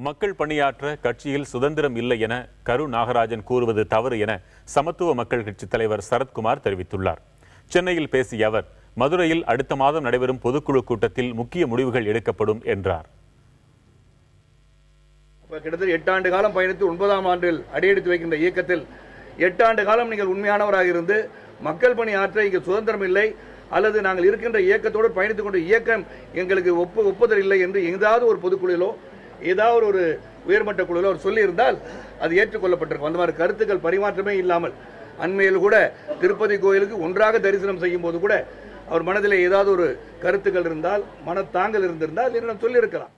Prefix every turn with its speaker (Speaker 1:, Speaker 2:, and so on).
Speaker 1: மக்கள் பணியாற்ற கட்சியில் சுதந்திரம் இல்லை என கரு நாகராஜன் கூறுவது தவறு என சமத்துவ மக்கள் கட்சி தலைவர் சரத்குமார் தெரிவித்துள்ளார். சென்னையில் பேசிய அவர், மதுரையில் அடுத்த மாதம் நடைபெறும் பொதுக்குழு கூட்டத்தில் முக்கிய முடிவுகள் எடுக்கப்படும் என்றார்.
Speaker 2: கிட்டத்தட்ட 8 ஆண்டு காலம் பயணித்து 9ஆம் ஆண்டில் அடியெடுத்து வைக்கின்ற இயக்கத்தில் 8 ஆண்டு காலம் நீங்கள் உண்மையானவராக இருந்து மக்கள் பணி ஆற்ற இங்கு சுதந்திரம் இல்லை அல்லது நாங்கள் இருக்கின்ற இயக்கத்தோடு பயணித்துக் கொண்ட இயக்கம் எங்களுக்கு ஒப்புதல் இல்லை என்று ஏதாவது ஒரு பொதுக்குழுவிலோ ஏதாவது ஒரு உயர்மட்ட குழுவிலோ அவர் சொல்லி இருந்தால் அது ஏற்றுக்கொள்ளப்பட்டிருக்கும். அந்த மாதிரி கருத்துக்கள் பரிமாற்றமே இல்லாமல் அண்மையில் கூட திருப்பதி கோயிலுக்கு ஒன்றாக தரிசனம் செய்யும் போது கூட அவர் மனதில் ஏதாவது ஒரு கருத்துக்கள் இருந்தால், மனத்தாங்கல் இருந்திருந்தால் என்னிடம் சொல்லியிருக்கலாம்.